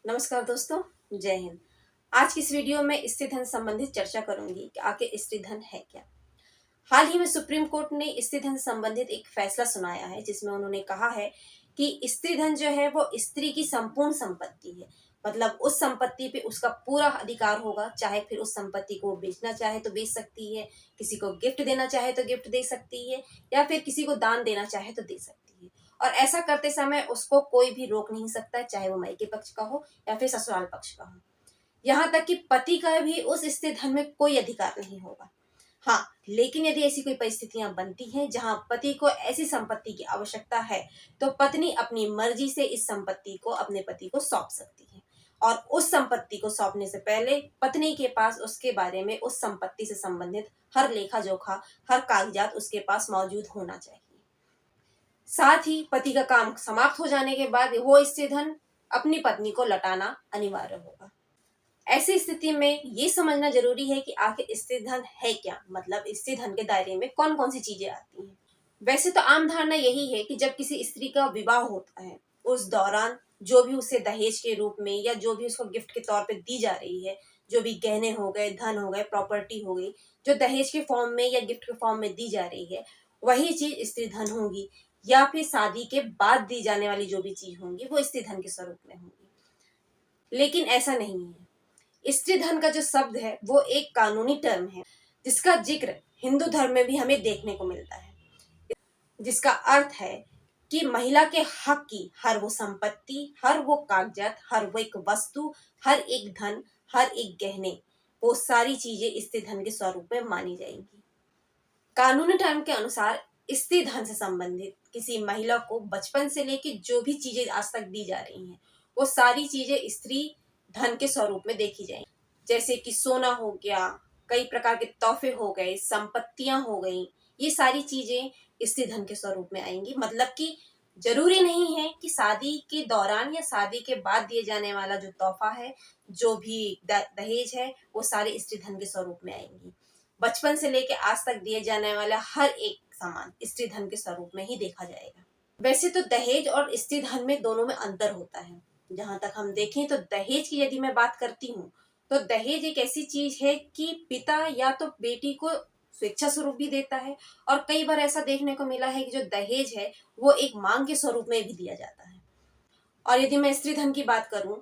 नमस्कार दोस्तों, जय हिंद। आज की इस वीडियो में स्त्री धन संबंधित चर्चा करूंगी कि आखिर स्त्री धन है क्या। हाल ही में सुप्रीम कोर्ट ने स्त्री धन संबंधित एक फैसला सुनाया है, जिसमें उन्होंने कहा है कि स्त्री धन जो है वो स्त्री की संपूर्ण संपत्ति है। मतलब उस संपत्ति पे उसका पूरा अधिकार होगा, चाहे फिर उस संपत्ति को बेचना चाहे तो बेच सकती है, किसी को गिफ्ट देना चाहे तो गिफ्ट दे सकती है, या फिर किसी को दान देना चाहे तो दे सकती है। और ऐसा करते समय उसको कोई भी रोक नहीं सकता, चाहे वो मायके पक्ष का हो या फिर ससुराल पक्ष का हो। यहाँ तक कि पति का भी उस स्त्री धन में कोई अधिकार नहीं होगा। हाँ, लेकिन यदि ऐसी कोई परिस्थितियां बनती हैं जहां पति को ऐसी संपत्ति की आवश्यकता है, तो पत्नी अपनी मर्जी से इस संपत्ति को अपने पति को सौंप सकती है। और उस संपत्ति को सौंपने से पहले पत्नी के पास उसके बारे में, उस संपत्ति से संबंधित हर लेखा जोखा, हर कागजात उसके पास मौजूद होना चाहिए। साथ ही पति का काम समाप्त हो जाने के बाद वो स्त्री धन अपनी पत्नी को लौटाना अनिवार्य होगा। ऐसी स्थिति में ये समझना जरूरी है कि आखिर स्त्री धन है क्या, मतलब स्त्री धन के दायरे में कौन कौन सी चीजें आती हैं। वैसे तो आम धारणा यही है कि जब किसी स्त्री का विवाह होता है, उस दौरान जो भी उसे दहेज के रूप में या जो भी उसको गिफ्ट के तौर पे दी जा रही है, जो भी गहने हो गए, धन हो गए, प्रॉपर्टी हो गई, जो दहेज के फॉर्म में या गिफ्ट के फॉर्म में दी जा रही है, वही चीज स्त्री धन होगी। या फिर शादी के बाद दी जाने वाली जो भी चीज होंगी वो स्त्री धन के स्वरूप में होंगी। लेकिन ऐसा नहीं है। स्त्री धन का जो शब्द है वो एक कानूनी टर्म है, जिसका जिक्र हिंदू धर्म में भी हमें देखने को मिलता है, जिसका अर्थ है कि महिला के हक की हर वो संपत्ति, हर वो कागजात, हर वो एक वस्तु, हर एक धन, हर एक गहने, वो सारी चीजें स्त्री धन के स्वरूप में मानी जाएंगी। कानूनी टर्म के अनुसार स्त्री धन से संबंधित किसी महिला को बचपन से लेकर जो भी चीजें आज तक दी जा रही हैं, वो सारी चीजें स्त्री धन के स्वरूप में देखी जाएंगी। जैसे कि सोना हो गया, कई प्रकार के तोहफे हो गए, संपत्तियां हो गई, ये सारी चीजें स्त्री धन के स्वरूप में आएंगी। मतलब कि जरूरी नहीं है कि शादी के दौरान या शादी के बाद दिए जाने वाला जो तोहफा है, जो भी दहेज है, वो सारे स्त्री धन के स्वरूप में आएंगी। बचपन से लेके आज तक दिए जाने वाला हर एक सामान स्त्री धन के स्वरूप में ही देखा जाएगा। वैसे तो दहेज और स्त्री धन में दोनों में अंतर होता है। जहां तक हम देखें तो दहेज की यदि मैं बात करती हूँ, तो दहेज एक ऐसी चीज है कि पिता या तो बेटी को स्वेच्छा स्वरूप भी देता है, और कई बार ऐसा देखने को मिला है कि जो दहेज है वो एक मांग के स्वरूप में भी दिया जाता है। और यदि मैं स्त्री धन की बात करूं,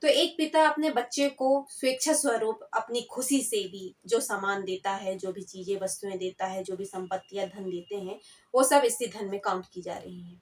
तो एक पिता अपने बच्चे को स्वेच्छा स्वरूप अपनी खुशी से भी जो सामान देता है, जो भी चीजें वस्तुएं देता है, जो भी संपत्ति या धन देते हैं, वो सब स्त्री धन में काउंट की जा रही है।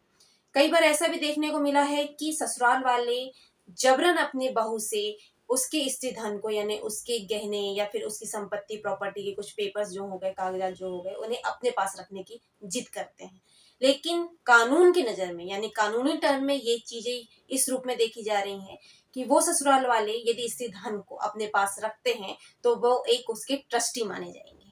कई बार ऐसा भी देखने को मिला है कि ससुराल वाले जबरन अपनी बहू से उसके स्त्री धन को, यानी उसके गहने या फिर उसकी संपत्ति प्रॉपर्टी के कुछ पेपर्स जो हो गए, कागजात जो हो गए, उन्हें अपने पास रखने की जिद करते हैं। लेकिन कानून की नजर में, यानी कानूनी टर्म में, ये चीजें इस रूप में देखी जा रही हैं कि वो ससुराल वाले यदि स्त्री धन को अपने पास रखते हैं तो वो एक उसके ट्रस्टी माने जाएंगे।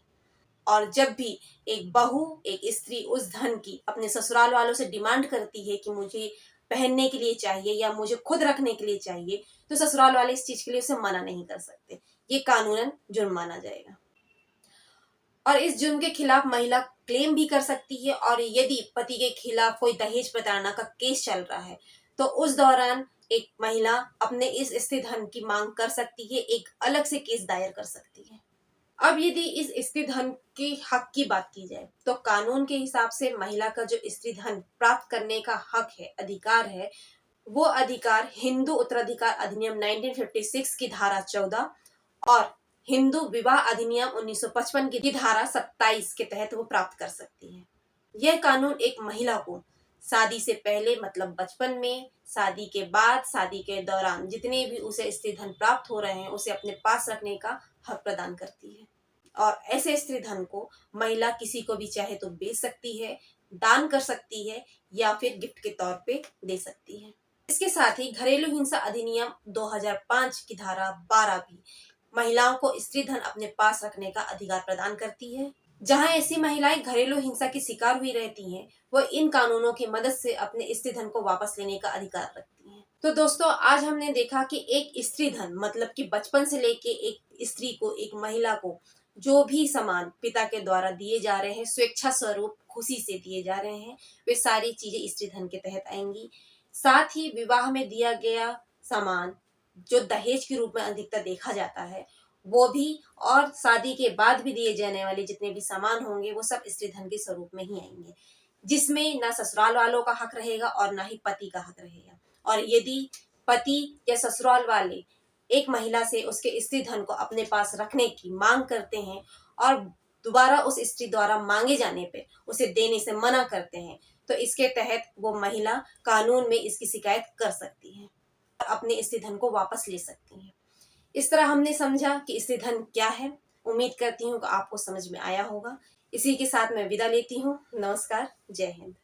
और जब भी एक बहू, एक स्त्री उस धन की अपने ससुराल वालों से डिमांड करती है कि मुझे पहनने के लिए चाहिए या मुझे खुद रखने के लिए चाहिए, तो ससुराल वाले इस चीज के लिए उसे मना नहीं कर सकते। ये कानूनन जुर्म माना जाएगा। और इस जुर्म के खिलाफ महिला क्लेम भी कर सकती है। और यदि पति के खिलाफ कोई दहेज प्रताड़ना का केस चल रहा है, तो उस दौरान एक महिला अपने इस स्त्री धन की मांग कर सकती है, एक अलग से केस दायर कर सकती है। अब यदि इस स्त्री धन के हक की बात की जाए, तो कानून के हिसाब से महिला का जो स्त्री धन प्राप्त करने का हक है, अधिकार है, वो अधिकार हिंदू उत्तराधिकार अधिनियम 1956 की धारा 14 और हिंदू विवाह अधिनियम 1955 की धारा 27 के तहत वो प्राप्त कर सकती है। यह कानून एक महिला को शादी से पहले, मतलब बचपन में, शादी के बाद, शादी के दौरान जितने भी उसे स्त्री धन प्राप्त हो रहे हैं, उसे अपने पास रखने का हक प्रदान करती है। और ऐसे स्त्री धन को महिला किसी को भी चाहे तो बेच सकती है, दान कर सकती है, या फिर गिफ्ट के तौर पे दे सकती है। इसके साथ ही घरेलू हिंसा अधिनियम 2005 की धारा 12 भी महिलाओं को स्त्री धन अपने पास रखने का अधिकार प्रदान करती है। जहां ऐसी महिलाएं घरेलू हिंसा की शिकार हुई रहती हैं, वो इन कानूनों की मदद से अपने स्त्री धन को वापस लेने का अधिकार रखती हैं। तो दोस्तों, आज हमने देखा कि एक स्त्री धन मतलब कि बचपन से लेके एक स्त्री को, एक महिला को जो भी सामान पिता के द्वारा दिए जा रहे हैं, स्वेच्छा स्वरूप खुशी से दिए जा रहे हैं, वे सारी चीजें स्त्री धन के तहत आएंगी। साथ ही विवाह में दिया गया सामान, जो दहेज के रूप में अधिकतर देखा जाता है वो भी, और शादी के बाद भी दिए जाने वाले जितने भी सामान होंगे वो सब स्त्री धन के स्वरूप में ही आएंगे, जिसमें ना ससुराल वालों का हक रहेगा और ना ही पति का हक रहेगा। और यदि पति या ससुराल वाले एक महिला से उसके स्त्री धन को अपने पास रखने की मांग करते हैं और दोबारा उस स्त्री द्वारा मांगे जाने पे उसे देने से मना करते हैं, तो इसके तहत वो महिला कानून में इसकी शिकायत कर सकती है, अपने स्त्री धन को वापस ले सकती है। इस तरह हमने समझा कि स्त्री धन क्या है। उम्मीद करती हूँ कि आपको समझ में आया होगा। इसी के साथ मैं विदा लेती हूँ। नमस्कार, जय हिंद।